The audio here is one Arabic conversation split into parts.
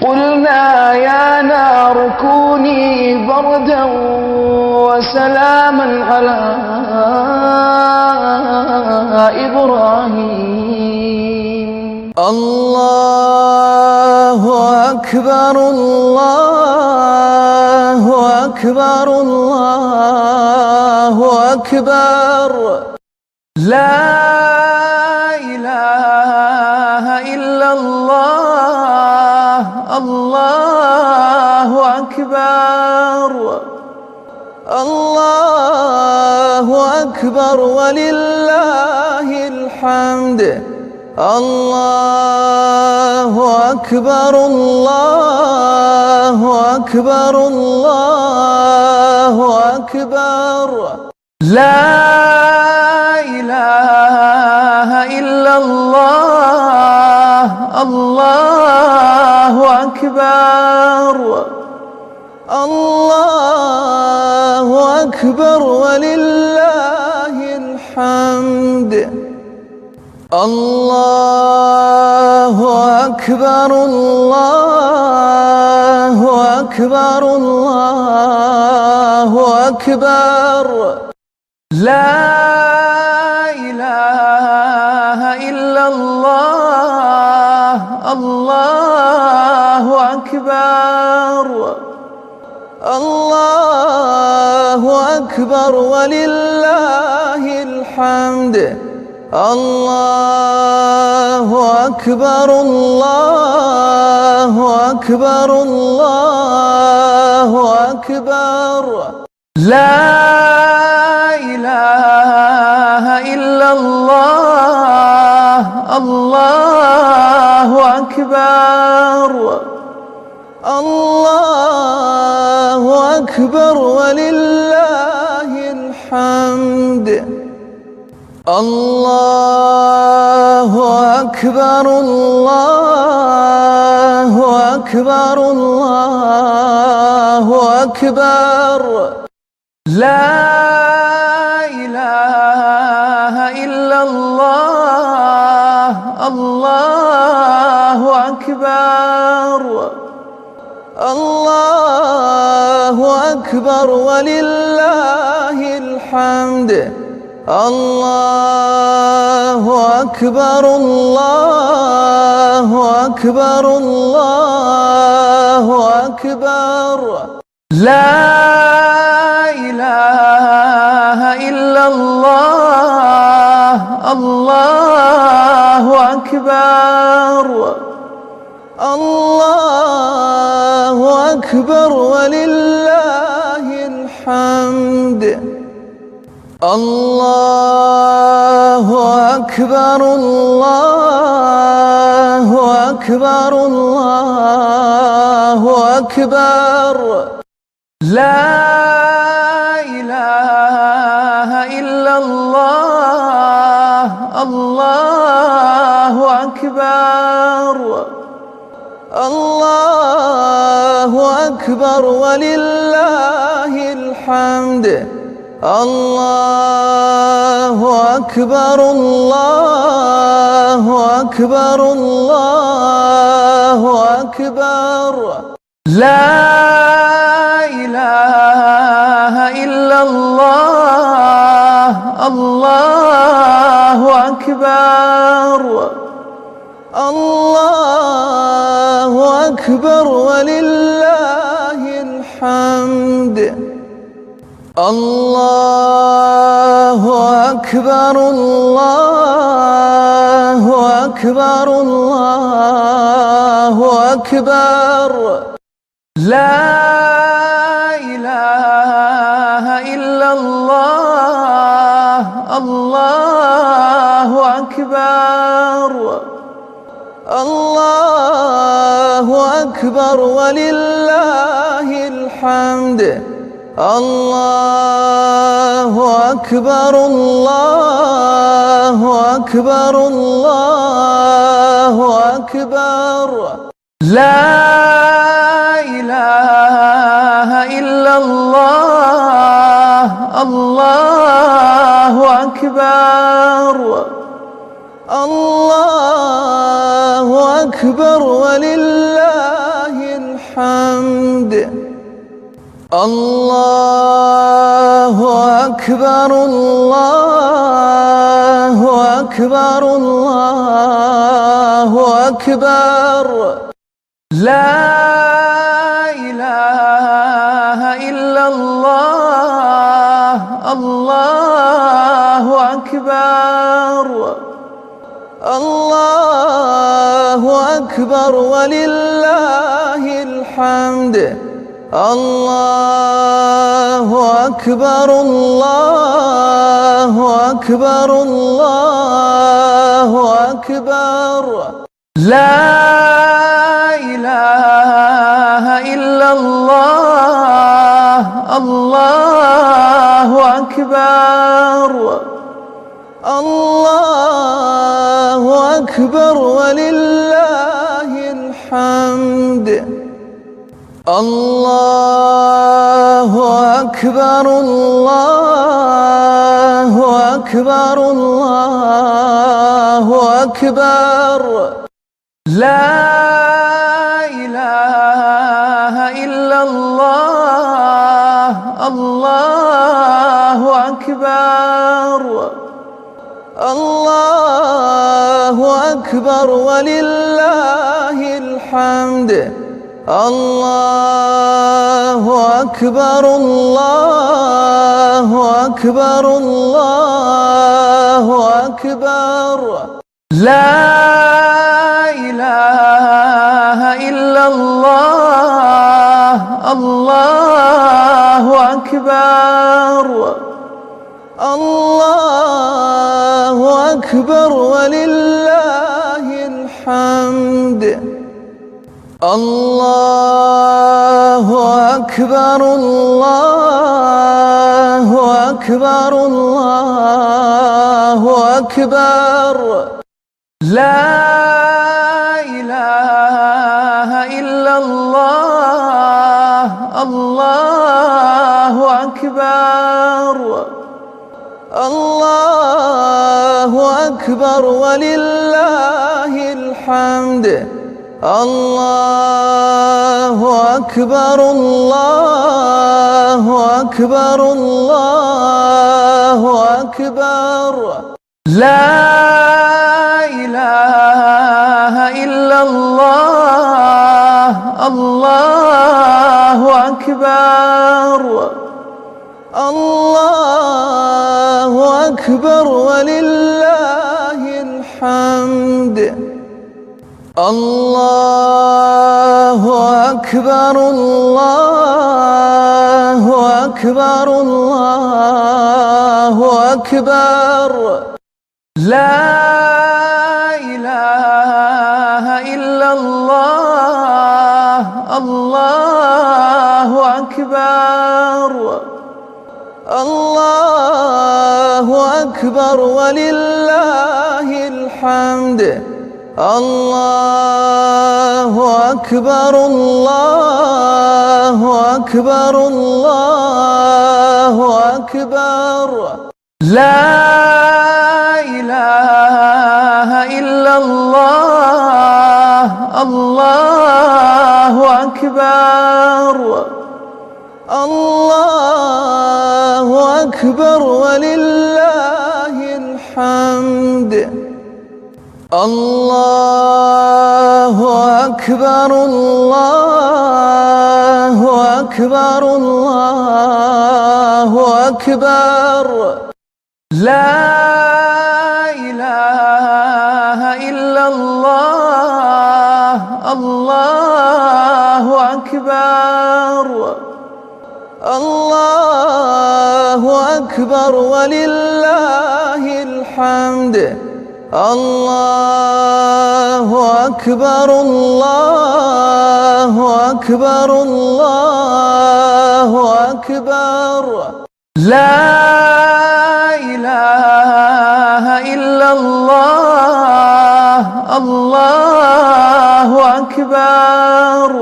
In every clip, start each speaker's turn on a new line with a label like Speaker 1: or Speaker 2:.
Speaker 1: قلنا يا نار كوني بردا وسلاما على إبراهيم.
Speaker 2: الله أكبر الله أكبر الله أكبر. لا إله إلا الله. الله أكبر الله أكبر ولله الحمد. الله أكبر الله أكبر الله أكبر. لا إله إلا الله. الله أكبر الله أكبر ولله الحمد. الله أكبر الله أكبر الله أكبر. لا إله إلا الله. الله أكبر الله أكبر ولله الحمد. الله أكبر الله أكبر الله أكبر. لا إله إلا الله. الله أكبر الله أكبر ولله الحمد. الله أكبر الله أكبر الله أكبر. لا إله إلا الله. الله أكبر الله أكبر ولله الحمد. الله أكبر الله أكبر الله أكبر. لا إله إلا الله. الله أكبر الله أكبر ولله الحمد. الله أكبر الله أكبر الله أكبر. لا إله إلا الله. الله أكبر الله أكبر ولله الحمد. الله أكبر الله أكبر الله أكبر. لا إله إلا الله. الله أكبر الله أكبر ولله الحمد. الله أكبر الله أكبر الله أكبر. لا إله إلا الله. الله أكبر الله أكبر ولله الحمد. الله أكبر الله أكبر الله أكبر. لا إله إلا الله. الله أكبر الله أكبر ولله الله أكبر الله أكبر الله أكبر لا إله إلا الله الله أكبر الله أكبر ولله الحمد الله أكبر الله أكبر الله أكبر لا إله إلا الله الله أكبر الله أكبر ولله الحمد الله أكبر الله أكبر الله أكبر لا إله إلا الله الله أكبر الله أكبر ولله الحمد الله أكبر الله أكبر الله أكبر لا إله إلا الله الله أكبر الله أكبر ولله الحمد الله أكبر الله أكبر الله أكبر لا إله إلا الله الله أكبر الله أكبر ولله الحمد الله أكبر الله أكبر الله أكبر لا إله إلا الله الله أكبر الله أكبر ولله الحمد الله أكبر الله أكبر الله أكبر لا إله إلا الله الله أكبر الله أكبر ولله الحمد الله أكبر الله أكبر الله أكبر لا إله إلا الله الله أكبر الله أكبر ولله الحمد الله أكبر الله أكبر الله أكبر لا إله إلا الله الله أكبر الله أكبر ولله الحمد الله أكبر الله أكبر الله أكبر لا إله إلا الله الله أكبر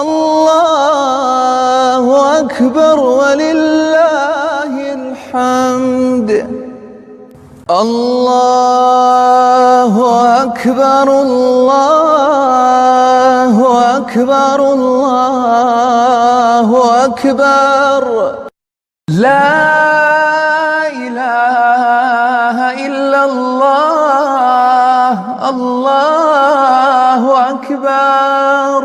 Speaker 2: الله أكبر ولله الحمد الله أكبر الله أكبر الله أكبر. لا إله إلا الله الله أكبر.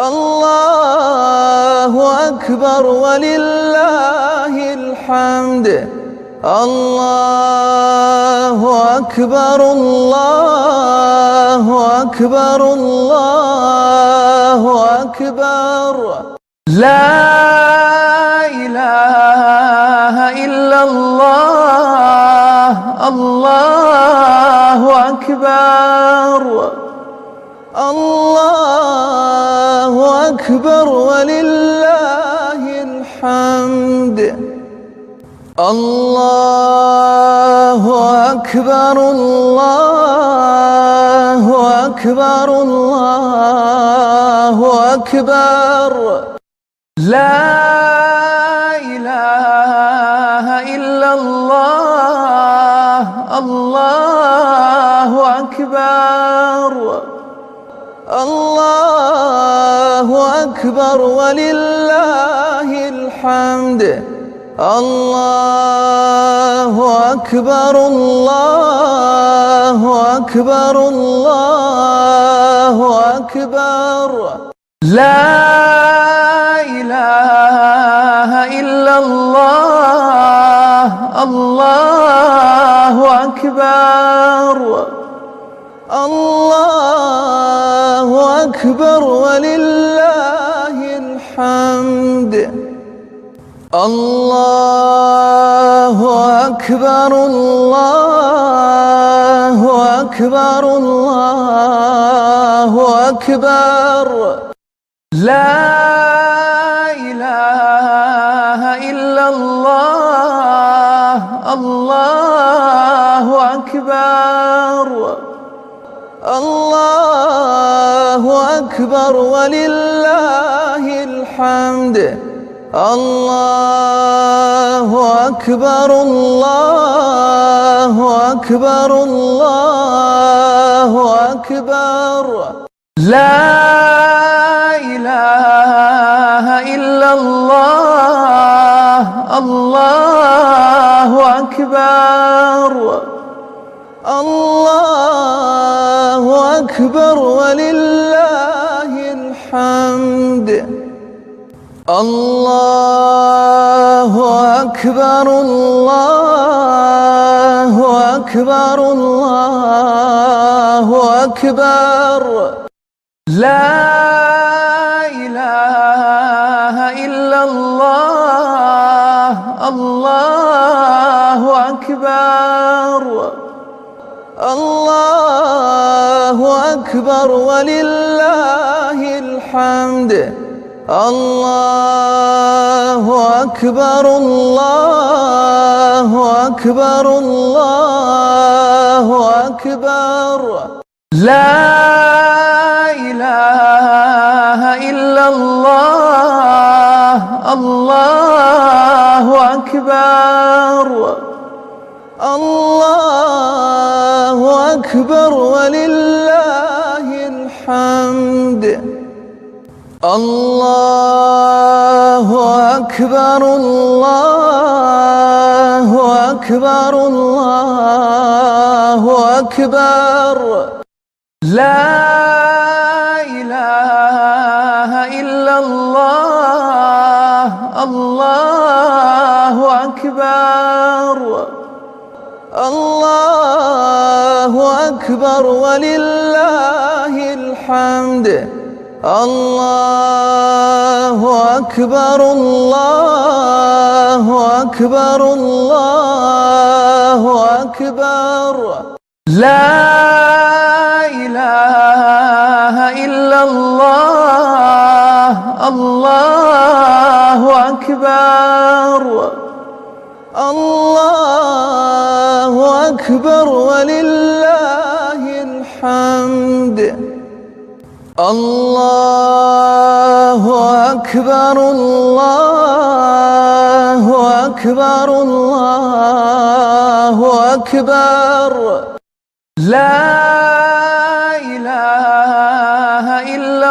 Speaker 2: الله أكبر ولله الحمد. الله أكبر الله أكبر الله أكبر. لا إله إلا الله الله أكبر. الله أكبر ولله الحمد. الله أكبر الله أكبر الله أكبر. لا إله إلا الله الله أكبر. الله أكبر ولله الحمد. الله أكبر الله أكبر الله أكبر. لا إله إلا الله الله أكبر. الله أكبر ولله الحمد. الله أكبر الله أكبر الله أكبر. لا إله إلا الله الله أكبر. الله أكبر ولله الحمد. الله أكبر الله أكبر الله أكبر. لا إله إلا الله الله أكبر. الله أكبر ولله الحمد. الله أكبر الله أكبر الله أكبر. لا إله إلا الله الله أكبر. الله أكبر ولله الحمد. الله أكبر الله أكبر الله أكبر. لا إله إلا الله الله أكبر. الله أكبر ولله الحمد. الله أكبر الله أكبر الله أكبر. لا إله إلا الله الله أكبر. الله أكبر ولله الحمد. الله أكبر الله أكبر الله أكبر. لا إله إلا الله الله أكبر. الله أكبر ولله الحمد. الله أكبر الله أكبر الله أكبر. لا إله إلا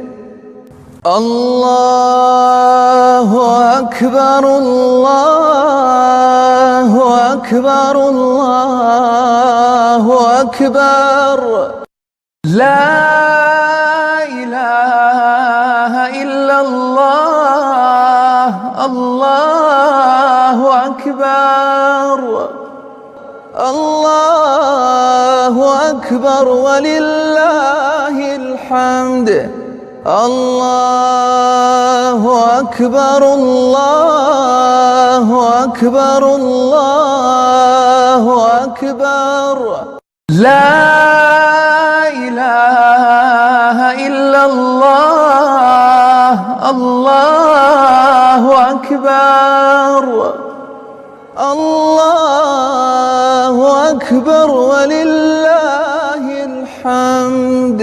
Speaker 2: الله أكبر الله أكبر الله أكبر.
Speaker 1: لا إله إلا الله. الله أكبر.
Speaker 2: الله أكبر ولله الحمد. الله أكبر الله أكبر الله أكبر.
Speaker 1: لا إله إلا الله. الله أكبر.
Speaker 2: الله أكبر ولله الحمد.